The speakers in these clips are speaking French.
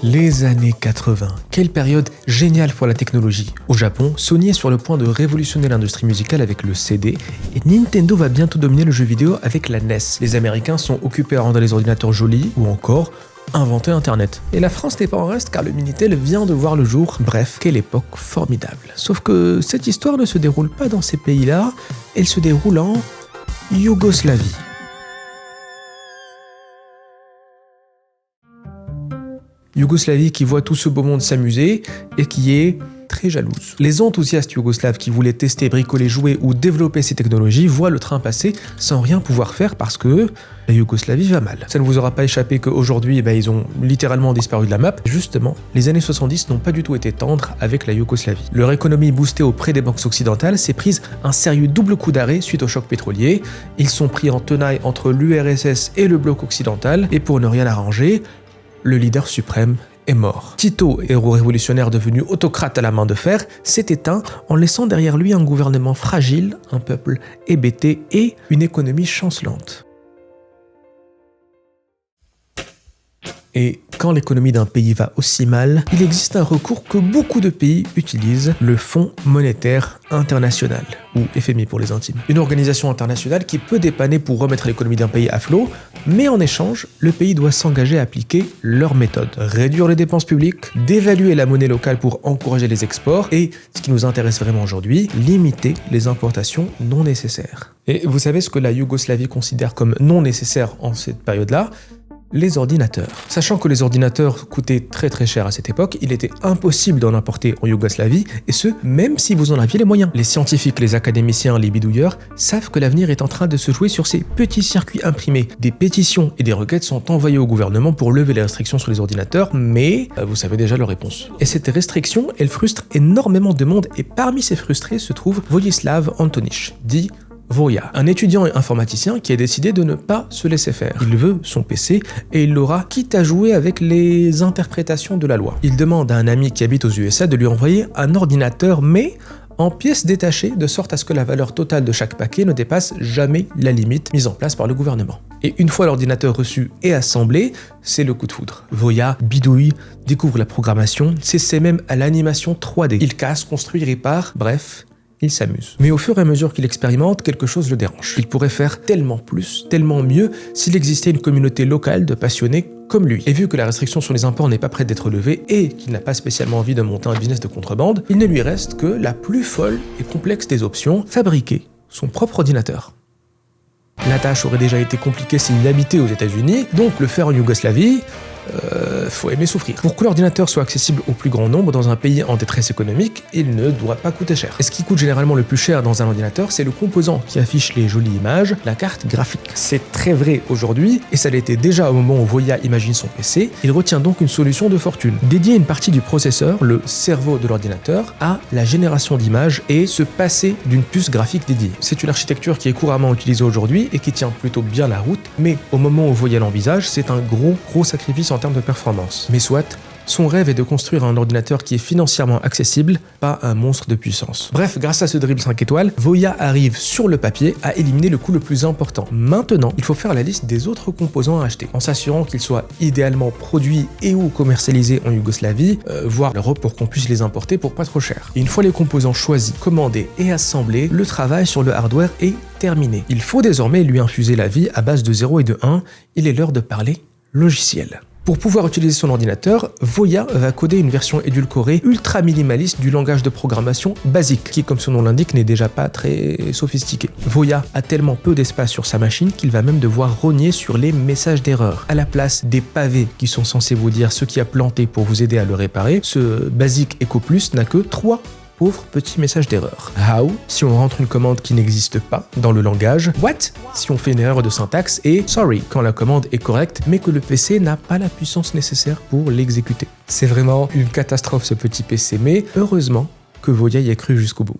Les années 80, quelle période géniale pour la technologie. Au Japon, Sony est sur le point de révolutionner l'industrie musicale avec le CD et Nintendo va bientôt dominer le jeu vidéo avec la NES. Les Américains sont occupés à rendre les ordinateurs jolis ou encore inventer Internet. Et la France n'est pas en reste car le Minitel vient de voir le jour. Bref, quelle époque formidable. Sauf que cette histoire ne se déroule pas dans ces pays-là, elle se déroule en Yougoslavie. Yougoslavie qui voit tout ce beau monde s'amuser et qui est très jalouse. Les enthousiastes yougoslaves qui voulaient tester, bricoler, jouer ou développer ces technologies voient le train passer sans rien pouvoir faire parce que la Yougoslavie va mal. Ça ne vous aura pas échappé qu'aujourd'hui, ils ont littéralement disparu de la map. Justement, les années 70 n'ont pas du tout été tendres avec la Yougoslavie. Leur économie boostée auprès des banques occidentales s'est prise un sérieux double coup d'arrêt suite au choc pétrolier. Ils sont pris en tenaille entre l'URSS et le bloc occidental et pour ne rien arranger, le leader suprême est mort. Tito, héros révolutionnaire devenu autocrate à la main de fer, s'est éteint en laissant derrière lui un gouvernement fragile, un peuple hébété et une économie chancelante. Et quand l'économie d'un pays va aussi mal, il existe un recours que beaucoup de pays utilisent, le Fonds monétaire international, ou FMI pour les intimes. Une organisation internationale qui peut dépanner pour remettre l'économie d'un pays à flot, mais en échange, le pays doit s'engager à appliquer leurs méthodes. Réduire les dépenses publiques, dévaluer la monnaie locale pour encourager les exports, et, ce qui nous intéresse vraiment aujourd'hui, limiter les importations non nécessaires. Et vous savez ce que la Yougoslavie considère comme non nécessaire en cette période-là ? Les ordinateurs. Sachant que les ordinateurs coûtaient très cher à cette époque, il était impossible d'en importer en Yougoslavie, et ce, même si vous en aviez les moyens. Les scientifiques, les académiciens, les bidouilleurs savent que l'avenir est en train de se jouer sur ces petits circuits imprimés. Des pétitions et des requêtes sont envoyées au gouvernement pour lever les restrictions sur les ordinateurs, mais vous savez déjà leur réponse. Et cette restriction, elle frustre énormément de monde, et parmi ces frustrés se trouve Vojislav Antonić, dit Voja, un étudiant et informaticien qui a décidé de ne pas se laisser faire. Il veut son PC et il l'aura quitte à jouer avec les interprétations de la loi. Il demande à un ami qui habite aux USA de lui envoyer un ordinateur, mais en pièces détachées, de sorte à ce que la valeur totale de chaque paquet ne dépasse jamais la limite mise en place par le gouvernement. Et une fois l'ordinateur reçu et assemblé, c'est le coup de foudre. Voja bidouille, découvre la programmation, s'essaie même à l'animation 3D. Il casse, construit, répare, bref, il s'amuse. Mais au fur et à mesure qu'il expérimente, quelque chose le dérange. Il pourrait faire tellement plus, tellement mieux, s'il existait une communauté locale de passionnés comme lui. Et vu que la restriction sur les imports n'est pas prête d'être levée et qu'il n'a pas spécialement envie de monter un business de contrebande, il ne lui reste que la plus folle et complexe des options, fabriquer son propre ordinateur. La tâche aurait déjà été compliquée s'il habitait aux États-Unis, donc le faire en Yougoslavie, faut aimer souffrir. Pour que l'ordinateur soit accessible au plus grand nombre dans un pays en détresse économique, il ne doit pas coûter cher. Et ce qui coûte généralement le plus cher dans un ordinateur, c'est le composant qui affiche les jolies images, la carte graphique. C'est très vrai aujourd'hui, et ça l'était déjà au moment où Voja imagine son PC. Il retient donc une solution de fortune. Dédier une partie du processeur, le cerveau de l'ordinateur, à la génération d'images et se passer d'une puce graphique dédiée. C'est une architecture qui est couramment utilisée aujourd'hui et qui tient plutôt bien la route, mais au moment où Voja l'envisage, c'est un gros sacrifice en termes de performance. Mais soit, son rêve est de construire un ordinateur qui est financièrement accessible, pas un monstre de puissance. Bref, grâce à ce dribble 5 étoiles, Voja arrive sur le papier à éliminer le coût le plus important. Maintenant, il faut faire la liste des autres composants à acheter, en s'assurant qu'ils soient idéalement produits et ou commercialisés en Yougoslavie, voire l'Europe pour qu'on puisse les importer pour pas trop cher. Et une fois les composants choisis, commandés et assemblés, le travail sur le hardware est terminé. Il faut désormais lui infuser la vie à base de 0 et de 1, il est l'heure de parler logiciel. Pour pouvoir utiliser son ordinateur, Voja va coder une version édulcorée ultra minimaliste du langage de programmation BASIC, qui, comme son nom l'indique, n'est déjà pas très sophistiqué. Voja a tellement peu d'espace sur sa machine qu'il va même devoir rogner sur les messages d'erreur. À la place des pavés qui sont censés vous dire ce qui a planté pour vous aider à le réparer, ce BASIC Echo Plus n'a que 3 pauvre petit message d'erreur. How si on rentre une commande qui n'existe pas dans le langage. What si on fait une erreur de syntaxe. Et sorry quand la commande est correcte mais que le PC n'a pas la puissance nécessaire pour l'exécuter. C'est vraiment une catastrophe ce petit PC, mais heureusement que Voja y a cru jusqu'au bout.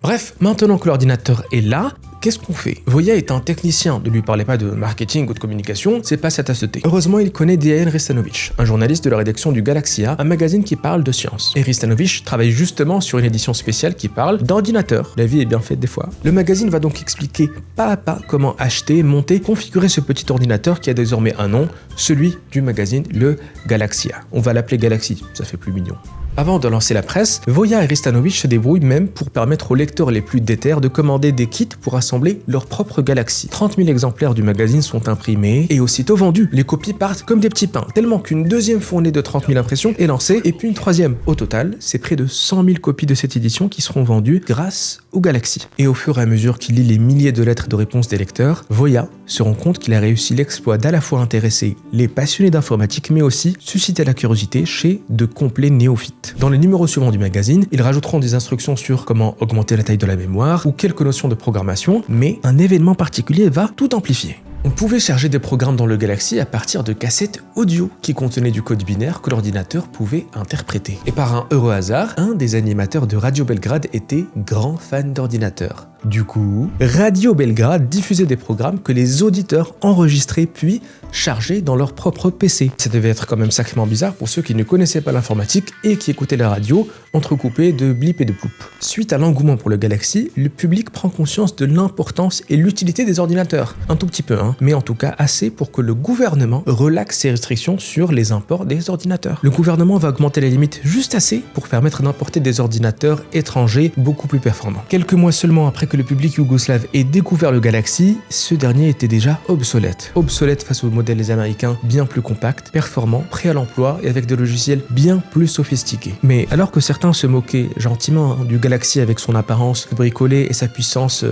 Bref, maintenant que l'ordinateur est là, qu'est-ce qu'on fait? Voya est un technicien, ne lui parlez pas de marketing ou de communication, c'est pas sa tasse de thé. Heureusement, il connaît Dejan Hristanović, un journaliste de la rédaction du Galaxia, un magazine qui parle de science. Et Hristanović travaille justement sur une édition spéciale qui parle d'ordinateur. La vie est bien faite des fois. Le magazine va donc expliquer pas à pas comment acheter, monter, configurer ce petit ordinateur qui a désormais un nom, celui du magazine, le Galaxia. On va l'appeler Galaxy, ça fait plus mignon. Avant de lancer la presse, Voya et Hristanović se débrouillent même pour permettre aux lecteurs les plus déter de commander des kits pour assembler leur propre Galaxy. 30 000 exemplaires du magazine sont imprimés et aussitôt vendus. Les copies partent comme des petits pains, tellement qu'une deuxième fournée de 30 000 impressions est lancée et puis une troisième. Au total, c'est près de 100 000 copies de cette édition qui seront vendues grâce au Galaxy. Et au fur et à mesure qu'il lit les milliers de lettres de réponses des lecteurs, Voya se rend compte qu'il a réussi l'exploit d'à la fois intéresser les passionnés d'informatique mais aussi susciter la curiosité chez de complets néophytes. Dans les numéros suivants du magazine, ils rajouteront des instructions sur comment augmenter la taille de la mémoire ou quelques notions de programmation, mais un événement particulier va tout amplifier. On pouvait charger des programmes dans le Galaxy à partir de cassettes audio qui contenaient du code binaire que l'ordinateur pouvait interpréter. Et par un heureux hasard, un des animateurs de Radio Belgrade était grand fan d'ordinateur. Du coup, Radio Belgrade diffusait des programmes que les auditeurs enregistraient puis chargeaient dans leur propre PC. Ça devait être quand même sacrément bizarre pour ceux qui ne connaissaient pas l'informatique et qui écoutaient la radio, entrecoupée de blips et de ploups. Suite à l'engouement pour le Galaxy, le public prend conscience de l'importance et l'utilité des ordinateurs. Un tout petit peu, mais en tout cas assez pour que le gouvernement relaxe ses restrictions sur les imports des ordinateurs. Le gouvernement va augmenter les limites juste assez pour permettre d'importer des ordinateurs étrangers beaucoup plus performants. Quelques mois seulement après que le public yougoslave ait découvert le Galaxy, ce dernier était déjà obsolète. Obsolète face aux modèles américains bien plus compacts, performants, prêts à l'emploi et avec des logiciels bien plus sophistiqués. Mais alors que certains se moquaient gentiment du Galaxy avec son apparence bricolée et sa puissance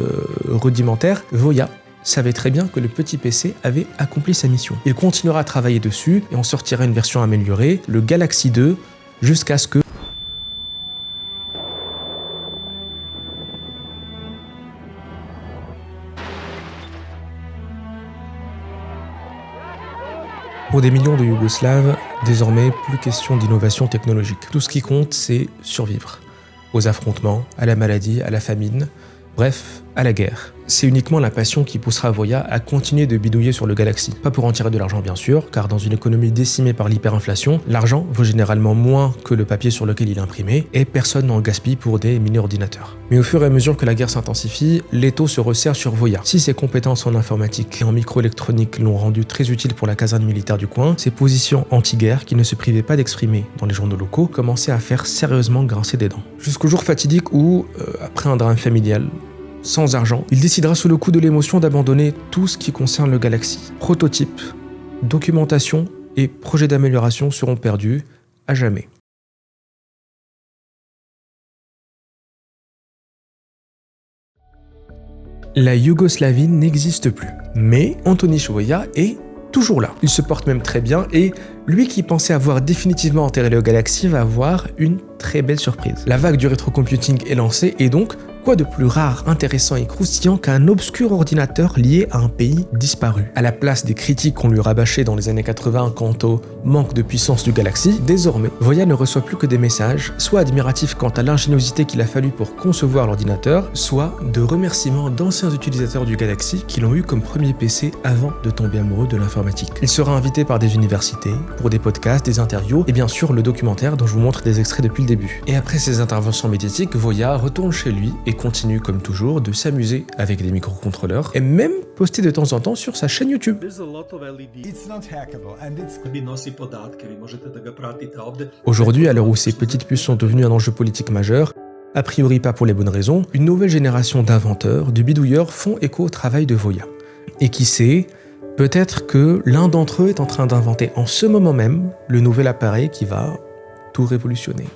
rudimentaire, Voya savait très bien que le petit PC avait accompli sa mission. Il continuera à travailler dessus et en sortira une version améliorée, le Galaxy 2, jusqu'à ce que pour des millions de Yougoslaves, désormais plus question d'innovation technologique. Tout ce qui compte, c'est survivre. Aux affrontements, à la maladie, à la famine, bref, à la guerre. C'est uniquement la passion qui poussera Voya à continuer de bidouiller sur le Galaxy. Pas pour en tirer de l'argent bien sûr, car dans une économie décimée par l'hyperinflation, l'argent vaut généralement moins que le papier sur lequel il est imprimé, et personne n'en gaspille pour des mini-ordinateurs. Mais au fur et à mesure que la guerre s'intensifie, l'étau se resserre sur Voya. Si ses compétences en informatique et en microélectronique l'ont rendu très utile pour la caserne militaire du coin, ses positions anti-guerre, qui ne se privaient pas d'exprimer dans les journaux locaux, commençaient à faire sérieusement grincer des dents. Jusqu'au jour fatidique où, après un drame familial, sans argent, il décidera sous le coup de l'émotion d'abandonner tout ce qui concerne le Galaxy. Prototypes, documentation et projets d'amélioration seront perdus à jamais. La Yougoslavie n'existe plus, mais Antoniš Voja est toujours là. Il se porte même très bien et lui qui pensait avoir définitivement enterré le Galaxy va avoir une très belle surprise. La vague du rétrocomputing est lancée et donc quoi de plus rare, intéressant et croustillant qu'un obscur ordinateur lié à un pays disparu. À la place des critiques qu'on lui rabâchait dans les années 80 quant au manque de puissance du Galaxy, désormais, Voya ne reçoit plus que des messages, soit admiratifs quant à l'ingéniosité qu'il a fallu pour concevoir l'ordinateur, soit de remerciements d'anciens utilisateurs du Galaxy qui l'ont eu comme premier PC avant de tomber amoureux de l'informatique. Il sera invité par des universités, pour des podcasts, des interviews et bien sûr le documentaire dont je vous montre des extraits depuis le début. Et après ces interventions médiatiques, Voya retourne chez lui et continue comme toujours de s'amuser avec des microcontrôleurs et même poster de temps en temps sur sa chaîne YouTube. Aujourd'hui, à l'heure où ces petites puces sont devenues un enjeu politique majeur, a priori pas pour les bonnes raisons, une nouvelle génération d'inventeurs, de bidouilleurs font écho au travail de Voya. Et qui sait, peut-être que l'un d'entre eux est en train d'inventer en ce moment même le nouvel appareil qui va tout révolutionner.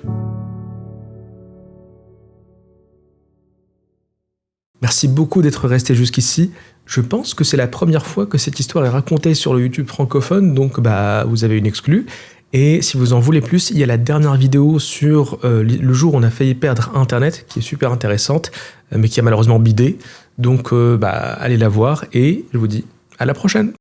Merci beaucoup d'être resté jusqu'ici. Je pense que c'est la première fois que cette histoire est racontée sur le YouTube francophone, donc vous avez une exclue. Et si vous en voulez plus, il y a la dernière vidéo sur le jour où on a failli perdre Internet, qui est super intéressante, mais qui a malheureusement bidé. Donc allez la voir et je vous dis à la prochaine.